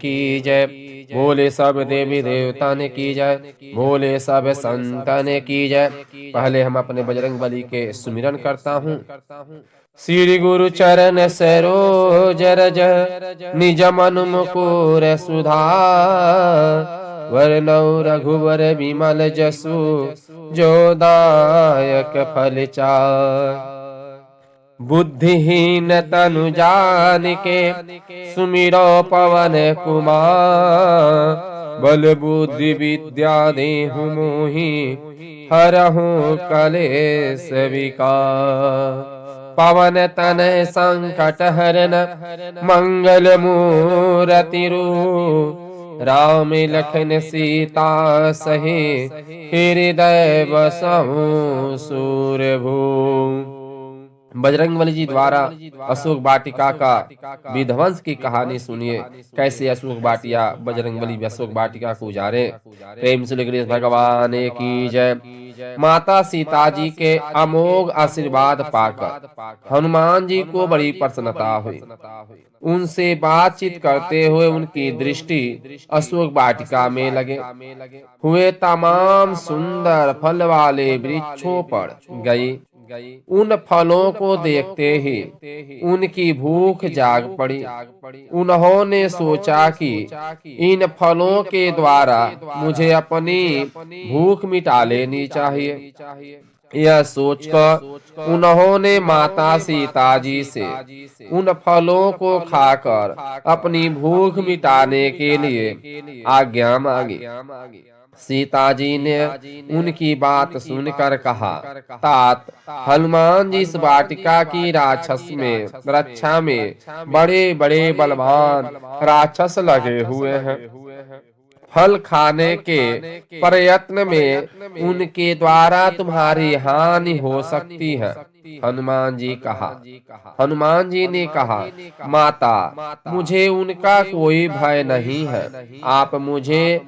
की जय। बोले सब देवी देवतान की जय। बोले सब संतन की जय। पहले हम अपने बजरंग बली के सुमिरन करता हूँ। श्री गुरु चरण सरोज रज निज मन मुकुर सुधार। वरनौ रघुवर विमल जसु जो दायक फल चार। बुद्धिहीन तनु जानिके सुमिरो पवन कुमार। बल बुद्धि विद्या देहु मोहि हरहु कलेश विकार। पवन तनय संकट हरन मंगल मूरति रूप। राम लखन सीता सही हृदय बसहु सूरभूप। बजरंगबली जी द्वारा अशोक वाटिका का विध्वंस की कहानी सुनिए। कैसे अशोक वाटिया बजरंगबली अशोक वाटिका को उजारे। प्रेम से गणेश भगवान की जय। माता सीता जी के अमोघ आशीर्वाद पाकर हनुमान जी को बड़ी प्रसन्नता हुई। उनसे बातचीत करते हुए उनकी दृष्टि अशोक वाटिका में लगे हुए तमाम सुंदर फल वाले वृक्षों पर गई। उन फलों को देखते ही उनकी भूख जाग पड़ी। उन्होंने सोचा कि इन फलों के द्वारा मुझे अपनी भूख मिटा लेनी चाहिए। यह सोचकर उन्होंने माता सीता जी से उन फलों को खाकर अपनी भूख मिटाने के लिए आज्ञा मांगी। सीता जी ने उनकी बात सुनकर कहा, तात, हनुमान जी इस वाटिका की राक्षस में रक्षा में बड़े बड़े बलवान राक्षस लगे हुए हैं। फल खाने के प्रयत्न में उनके द्वारा तुम्हारी हानि हो सकती है। हनुमान जी ने कहा, माता, मुझे उनका कोई भय नहीं है। आप मुझे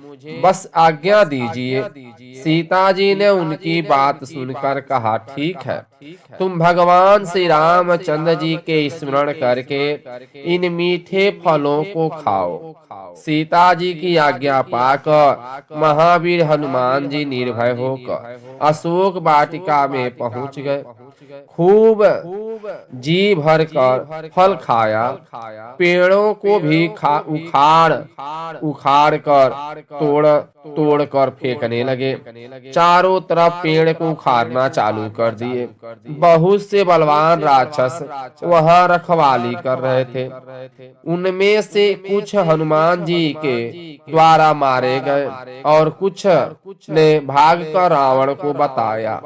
बस आज्ञा दीजिए। सीता जी ने उनकी बात सुनकर कहा, ठीक है, तुम भगवान श्री रामचंद्र जी के स्मरण करके इन मीठे फलों को खाओ। सीता जी की आज्ञा पाकर महावीर हनुमान जी निर्भय होकर अशोक वाटिका में पहुंच गए। खूब जी भर कर फल खाया। पेड़ों को भी उखाड़ उखाड़ कर तोड़ कर फेंकने लगे। चारों तरफ पेड़ को उखाड़ना चालू कर दिए। बहुत से बलवान राक्षस वहां रखवाली कर रहे थे। उनमें से कुछ हनुमान जी के द्वारा मारे गए और कुछ ने भागकर रावण को बताया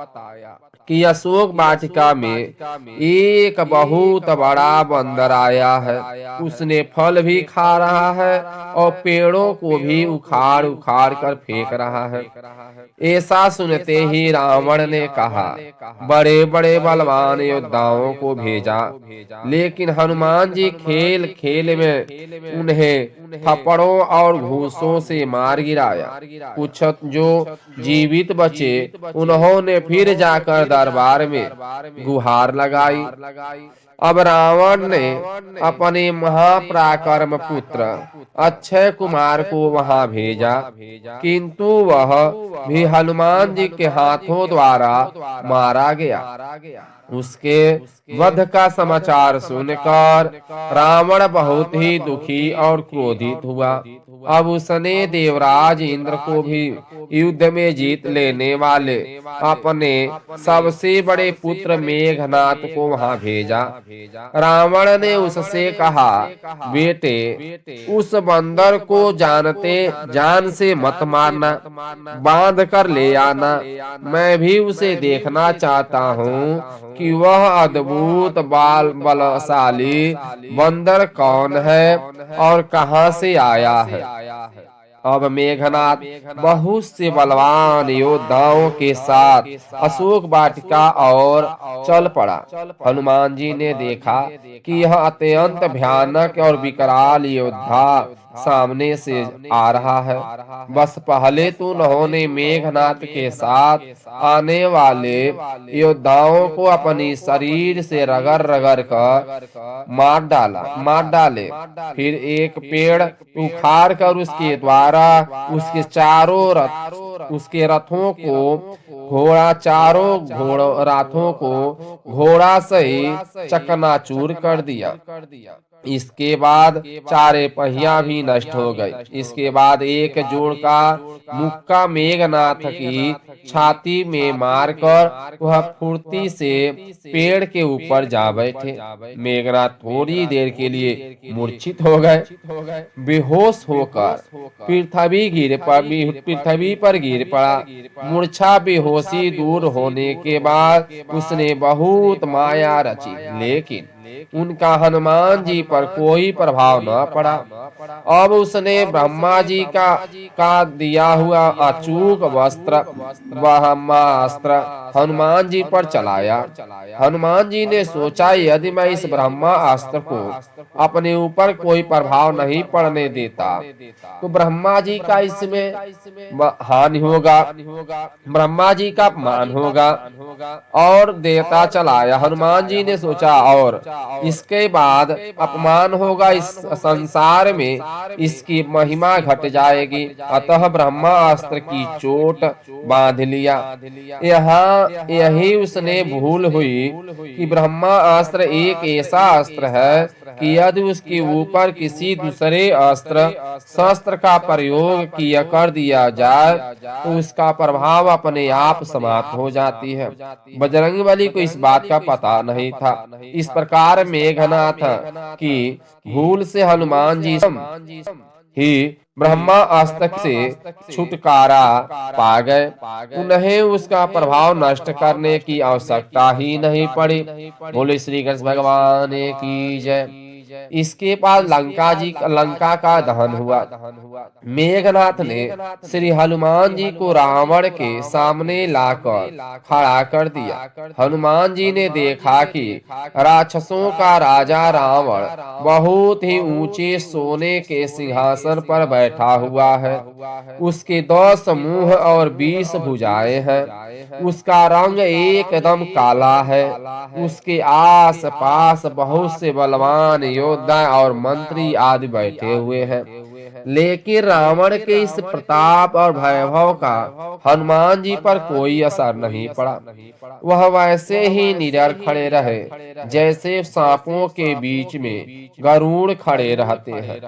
कि अशोक वाटिका में एक बहुत बड़ा बंदर आया है। उसने फल भी खा रहा है और पेड़ों को भी उखाड़ उखाड़ कर फेंक रहा है। ऐसा सुनते ही रावण ने कहा, बड़े बड़े बलवान योद्धाओं को भेजा, लेकिन हनुमान जी खेल खेल में उन्हें थप्पड़ों और घूंसों से मार गिराया। कुछ जो जीवित बचे उन्होंने फिर जाकर दरबार में गुहार लगाई। अब रावण ने अपने महापराक्रम पुत्र अक्षय कुमार को वहां भेजा, किंतु वह भी हनुमान जी के हाथों द्वारा मारा गया। उसके वध का समाचार सुनकर रावण बहुत ही दुखी और क्रोधित हुआ। अब उसने देवराज इंद्र को भी युद्ध में जीत लेने वाले अपने सबसे बड़े पुत्र मेघनाथ को वहां भेजा। रावण ने उससे कहा, बेटे, उस बंदर को जान से मत मारना, बांध कर ले आना। मैं भी उसे देखना चाहता हूँ कि वह अद्भुत बलशाली बंदर कौन है और कहां से आया है। अब मेघनाथ बहुत से बलवान योद्धाओं के साथ अशोक वाटिका और चल पड़ा। हनुमान जी ने देखा कि यह अत्यंत भयानक और विकराल योद्धा सामने से आ रहा है। बस पहले तो उन्होंने मेघनाथ के साथ आने वाले योद्धाओं को अपनी शरीर से रगड़ रगड़ कर मार डाले। फिर एक पेड़ उखाड़ कर उसके द्वारा उसके चारों रथ उसके रथों को घोड़ा चारों घोड़ों राथों को घोड़ा सही चकनाचूर कर दिया। इसके बाद चारे पहिया भी नष्ट हो गई। इसके बाद एक जोड़ का मुक्का मेघनाथ की छाती में मारकर वह फुर्ती से पेड़ के ऊपर जा बैठे। मेघनाथ थोड़ी देर के लिए मूर्छित हो गए। बेहोश होकर पृथ्वी पर गिर पड़ा। मूर्छा बेहोशी दूर होने के बाद उसने बहुत माया रची, लेकिन उनका हनुमान जी पर कोई प्रभाव न पड़ा। अब उसने ब्रह्मा जी का दिया हुआ अचूक वस्त्र ब्रह्मास्त्र हनुमान जी पर चलाया। हनुमान जी ने सोचा, यदि मैं इस ब्रह्मास्त्र को अपने ऊपर कोई प्रभाव नहीं पड़ने देता तो ब्रह्मा जी का इसमें हानि होगा, ब्रह्मा जी का अपमान होगा और देवता चलाया। हनुमान जी ने सोचा और इसके बाद अपमान होगा, इस संसार में इसकी महिमा घट जाएगी। अतः ब्रह्मास्त्र की चोट बांध लिया। यहाँ यही उसने भूल हुई कि ब्रह्मास्त्र एक ऐसा अस्त्र है कि यदि उसके ऊपर किसी दूसरे अस्त्र शस्त्र का प्रयोग किया कर दिया जाए तो उसका प्रभाव अपने आप समाप्त हो जाती है। बजरंगबली को इस बात का पता नहीं था। इस प्रकार मेघनाथ की भूल से हनुमान जी ही ब्रह्मास्त्र से छुटकारा पा गए। उन्हें उसका प्रभाव नष्ट करने की आवश्यकता ही नहीं पड़ी। बोले श्री कृष्ण भगवान की जय। इसके बाद लंका का दहन हुआ। मेघनाथ ने श्री हनुमान जी को रावण के सामने लाकर खड़ा कर दिया। हनुमान जी ने देखा कि राक्षसों का राजा रावण बहुत ही ऊंचे सोने के सिंहासन पर बैठा हुआ है। उसके 10 मुंह और 20 भुजाएं हैं। उसका रंग एकदम काला है। उसके आस पास बहुत से बलवान योद्धा और मंत्री आदि बैठे हुए हैं। लेकिन रावण के इस प्रताप और वैभव का हनुमान जी पर कोई असर नहीं पड़ा। वह वैसे ही निडर खड़े रहे जैसे सांपों के बीच में गरुड़ खड़े रहते हैं।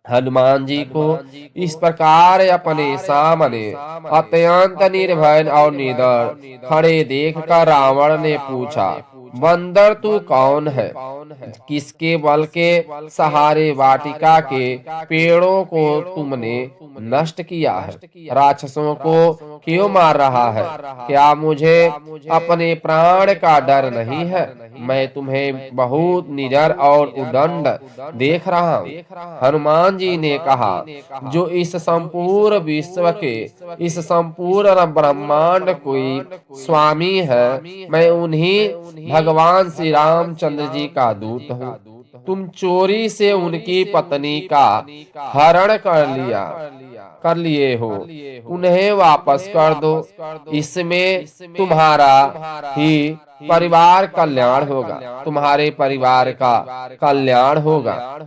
हनुमान जी को इस प्रकार अपने सामने अत्यंत निर्भय और निडर खड़े देखकर रावण ने पूछा, बंदर तू कौन है? किसके बल के सहारे वाटिका के पेड़ों को तुमने नष्ट किया है? राक्षसों को क्यों मार रहा है? क्या मुझे अपने प्राण का डर नहीं है? मैं तुम्हें बहुत निडर और उदंड देख रहा हूँ। हनुमान जी ने कहा, जो इस संपूर्ण विश्व के इस संपूर्ण ब्रह्मांड कोई स्वामी है, मैं उन्हीं भगवान श्री रामचंद्र जी का दूत हूँ। तुम चोरी से उनकी पत्नी का हरण कर लिए हो, उन्हें वापस कर दो। इसमें तुम्हारा ही परिवार कल्याण होगा, तुम्हारे परिवार का कल्याण होगा।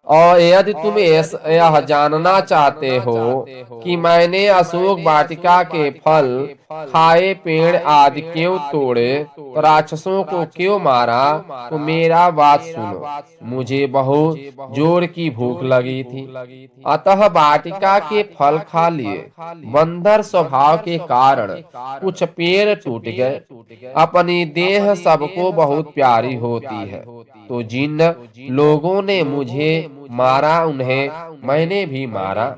और यदि तुम यह जानना चाहते हो कि मैंने अशोक वाटिका के फल खाए पेड़ आदि क्यों तोड़े, तो राक्षसों को क्यों मारा, तो मेरा बात सुनो। मुझे बहुत जोर की भूख लगी थी, अतः वाटिका के फल खा लिए। बंदर स्वभाव के कारण कुछ पेड़ टूट गए। अपनी देह सबको बहुत प्यारी होती है, तो जिन लोगों ने मुझे मारा उन्हें मैंने भी मारा,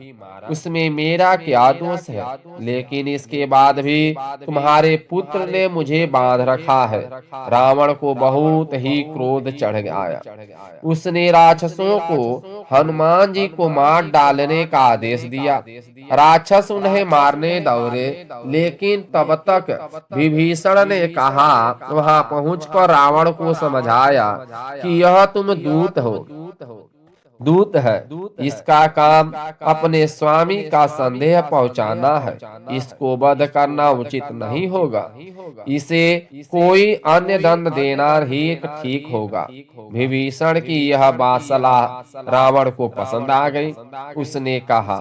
उसमें मेरा क्या दोष है? लेकिन इसके बाद भी तुम्हारे पुत्र ने मुझे बांध रखा है। रावण को बहुत ही क्रोध चढ़ आया। उसने राक्षसों को हनुमान जी को मार डालने का आदेश दिया। राक्षस उन्हें मारने दौड़े, लेकिन तब तक विभीषण ने कहा, वहां पहुंचकर रावण को समझाया कि यह तुम दूत हो, दूत है, इसका काम अपने स्वामी का संदेह पहुंचाना है। इसको वध करना उचित नहीं होगा। इसे कोई अन्य दंड देना ही ठीक होगा। विभीषण की यह बात सलाह रावण को पसंद आ गई। उसने कहा,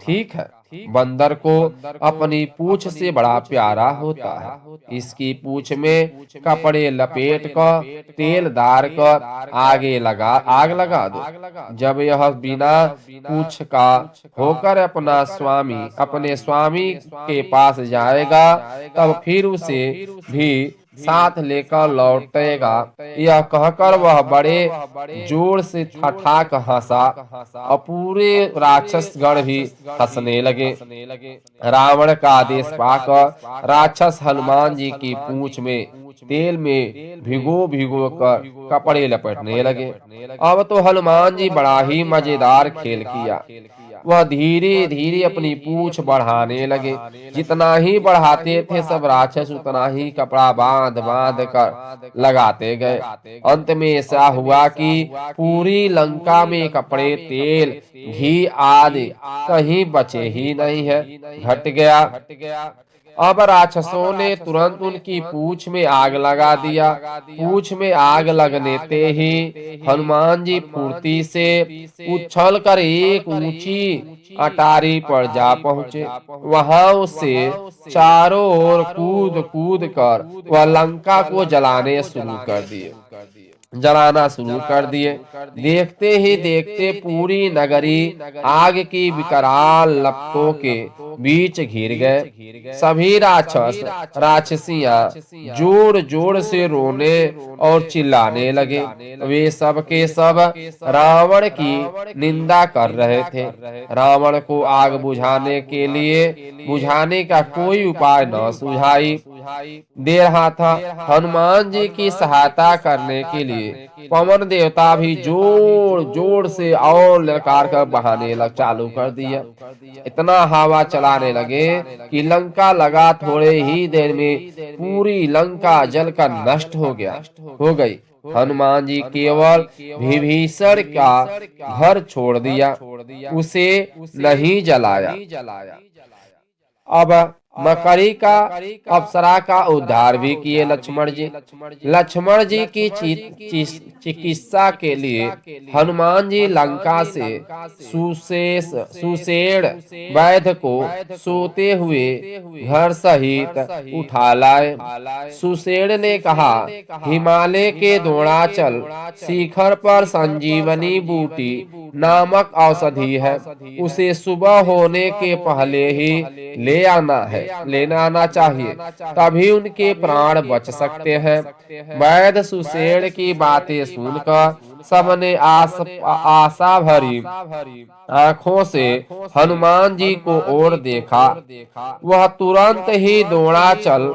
ठीक है, बंदर को अपनी पूंछ से बड़ा प्यारा होता है। इसकी पूंछ में कपड़े लपेट कर तेल डाल कर आग लगा दो। जब यह बिना पूंछ का होकर अपने स्वामी के पास जाएगा, तब फिर उसे भी साथ लेकर लौटेगा। यह कहकर वह बड़े जोर से ठठाक हंसा और पूरे राक्षस गण भी हंसने लगे। रावण का आदेश पाकर राक्षस हनुमान जी की पूंछ में तेल में भिगो भिगो कर कपड़े लपेटने लगे। अब तो हनुमान जी बड़ा ही मजेदार खेल किया। वह धीरे धीरे अपनी पूंछ बढ़ाने लगे। जितना ही बढ़ाते थे सब राक्षस उतना ही कपड़ा बांध बांध कर लगाते गए। अंत में ऐसा हुआ कि पूरी लंका में कपड़े, तेल, घी आदि कहीं बचे ही नहीं है। घट गया। अब राक्षसों ने तुरंत उनकी पूंछ में आग लगा दिया। पूंछ में आग लगने ते ही हनुमान जी फुर्ती से उछल कर एक ऊंची अटारी पर जा पहुंचे। वहां उससे चारों ओर कूद कूद कर वह लंका को जलाना शुरू कर दिए। देखते ही देखते पूरी नगरी आग की विकराल लपटों के बीच घिर गए। सभी राक्षसियां जोर जोर से रोने और चिल्लाने लगे। वे सब के सब रावण की निंदा कर रहे थे। रावण को आग बुझाने का कोई उपाय न सुझाई दे रहा था। हनुमान जी की सहायता करने के लिए पवन देवता भी जोर जोर से और ललकार कर बहाने चालू कर दिया। इतना हवा चलाने लगे कि लंका लगा थोड़े ही देर में पूरी लंका जलकर नष्ट हो गई। हनुमान जी केवल विभीषण का घर छोड़ दिया, उसे नहीं जलाया। अब मकरी का अप्सरा का उद्धार भी किए लक्ष्मण जी की चिकित्सा के लिए हनुमान जी लंका से सुषेण वैद्य को सोते हुए घर सहित उठा लाए। सुषेण ने कहा, हिमालय के द्रोणाचल शिखर पर संजीवनी बूटी नामक औषधि है। उसे सुबह होने के पहले ही लेना आना चाहिए, तभी उनके प्राण बच सकते हैं। वैद्य सुषेण की बातें सुनकर सबने आशा भरी आंखों से हनुमान जी को ओर देखा। वह तुरंत ही द्रोणाचल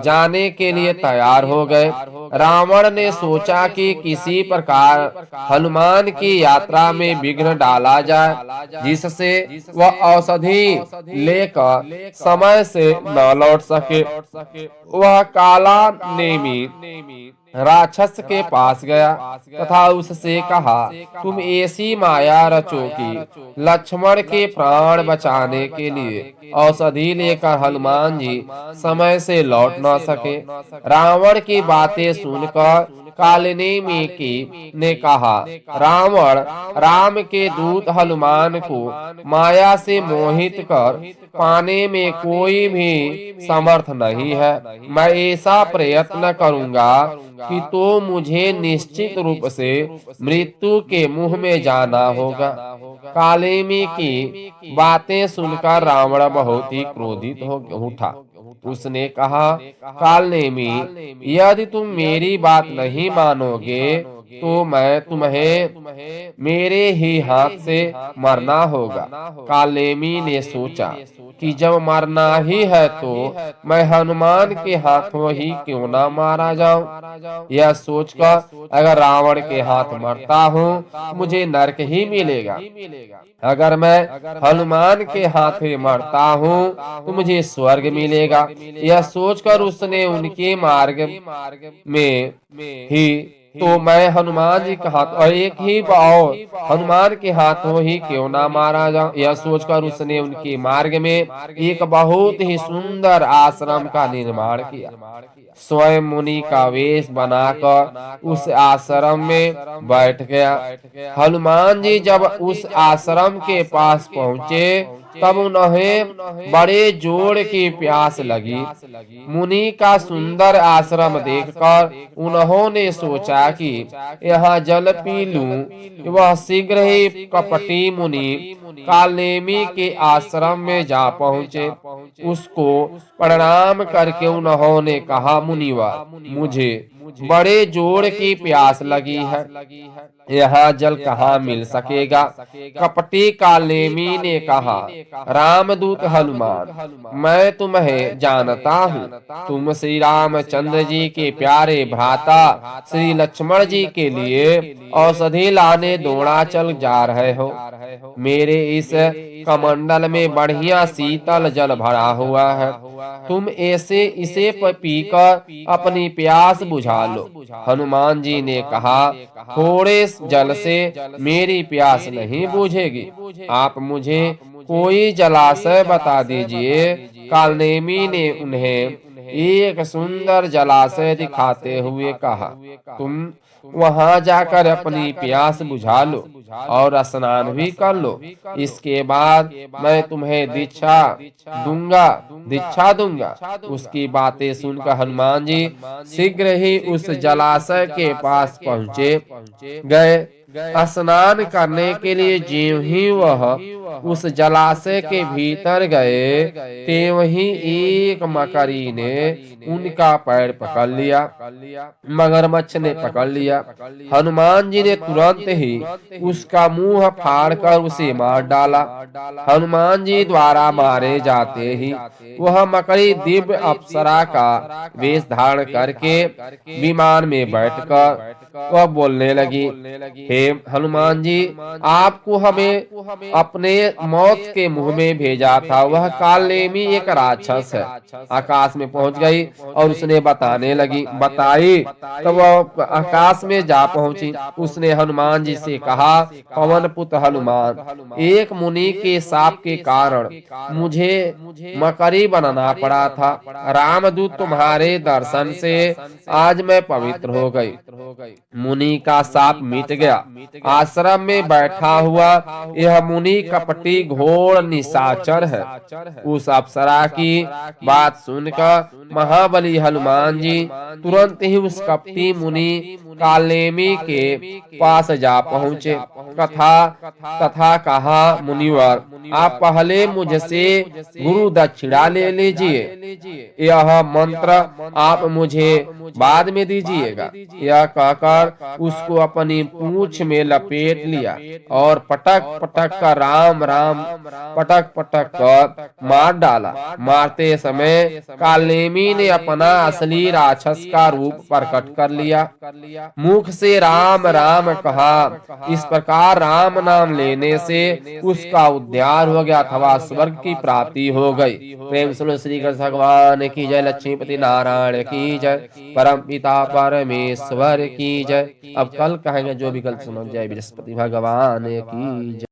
जाने के लिए तैयार हो गए। रावण ने सोचा कि किसी प्रकार हनुमान की यात्रा में विघ्न डाला जाए, जिससे वह औषधि लेकर समय से न लौट सके। वह काला नेमी राक्षस के पास गया तथा उससे कहा, तुम ऐसी माया रचो कि लक्ष्मण के प्राण बचाने के लिए औषधि लेकर हनुमान जी समय से लौट न सके। रावण की बातें सुनकर कालनेमी ने कहा, रावण राम के दूत हनुमान को माया से मोहित कर पाने में कोई भी समर्थ नहीं है। मैं ऐसा प्रयत्न करूंगा कि तो मुझे निश्चित रूप से मृत्यु के मुंह में जाना होगा। कालेमी की बातें सुनकर रावण बहुत ही क्रोधित हो उठा। उसने कहा, कालनेमी, यदि तुम मेरी बात नहीं मानोगे तो मैं तुम्हें मेरे ही हाथ से मरना होगा। कालेमी ने सोचा कि जब मरना ही है तो मैं हनुमान के हाथों ही क्यों ना मारा जाऊं। यह सोचकर अगर रावण के हाथ मरता हूँ तो मुझे नरक ही मिलेगा। अगर मैं हनुमान के हाथ मरता हूँ तो मुझे स्वर्ग मिलेगा। यह सोचकर उसने उनके मार्ग में ही तो मैं हनुमान जी के हाथ और एक ही और हनुमान के हाथों ही क्यों ना मारा जाऊं, यह सोचकर उसने उनके मार्ग में एक बहुत ही सुंदर आश्रम का निर्माण किया। स्वयं मुनि का वेश बनाकर उस आश्रम में बैठ गया। हनुमान जी जब उस आश्रम के पास पहुंचे तब उन्हें बड़े जोर की प्यास लगी। मुनि का सुंदर आश्रम देखकर उन्होंने सोचा कि यहाँ जल पी लूं। वह शीघ्र ही कपटी मुनि कालनेमी के आश्रम में जा पहुंचे। उसको प्रणाम करके उन्होंने कहा, मुनिवर, मुझे बड़े जोर की प्यास लगी है, यहाँ जल कहाँ मिल सकेगा। कपटी कालनेमी ने कहा, रामदूत हनुमान, मैं तुम्हें जानता हूँ। तुम श्री रामचंद्र जी के प्यारे भ्राता श्री लक्ष्मण जी के लिए औषधि लाने द्रोणाचल जा रहे हो। मेरे इस कमंडल में बढ़िया शीतल जल भरा हुआ है। तुम ऐसे इसे पीकर अपनी प्यास बुझा लो। हनुमान जी ने कहा, थोड़े जल से मेरी प्यास नहीं बुझेगी, आप मुझे कोई जलाशय बता दीजिए। कालनेमी ने उन्हें एक सुंदर जलाशय दिखाते हुए कहा, तुम वहां जाकर अपनी प्यास बुझा लो और स्नान भी कर लो। इसके बाद मैं तुम्हें दीक्षा दूंगा। उसकी बातें सुनकर हनुमान जी शीघ्र ही उस जलाशय के पास पहुंचे गए। स्नान करने के लिए ज्यों ही वह उस जलाशय के भीतर गए, त्यों ही एक मकड़ी ने उनका पैर पकड़ लिया। मगरमच्छ ने पकड़ लिया। हनुमान जी ने तुरंत ही उसका मुंह फाड़कर उसे मार डाला। हनुमान जी द्वारा मारे जाते ही वह मकड़ी दिव्य अप्सरा का वेश धारण करके विमान में बैठकर वह बोलने लगी, हे हनुमान जी, आपको हमें अपने मौत के मुंह में भेजा था। वह कालनेमी एक राक्षस है। आकाश में पहुंच गई और उसने बताई तब वह आकाश में जा पहुंची। उसने हनुमान जी से कहा, पवन पुत्र हनुमान, एक मुनि के शाप के कारण मुझे मकड़ी बनना पड़ा था। रामदूत तुम्हारे दर्शन से आज मैं पवित्र हो गई। मुनि का शाप मिट गया। आश्रम में बैठा हुआ यह मुनि कपटी घोर निशाचर है। उस अप्सरा की बात सुनकर महाबली हनुमान जी तुरंत ही उस कपटी मुनि कालनेमी के पास जा पहुंचे तथा कहा, मुनिवर, आप पहले मुझसे गुरु दक्षिणा ले लीजिए, यह मंत्र आप मुझे बाद में दीजिएगा। यह कहकर उसको अपनी पूंछ में लपेट लिया और पटक पटक कर राम राम पटक पटक कर मार डाला। मारते समय कालनेमी ने अपना असली राक्षस का रूप प्रकट कर लिया। मुख से राम राम कहा। इस प्रकार राम नाम लेने से उसका उद्धार हो गया अथवा स्वर्ग की प्राप्ति हो गई। प्रेम सुनो श्री कृष्ण भगवान की जय, लक्ष्मीपति नारायण की जय, परम पिता परमेश्वर की जय। अब कल कहेंगे जो भी कल सुनो। जय बृहस्पति भगवान की जय।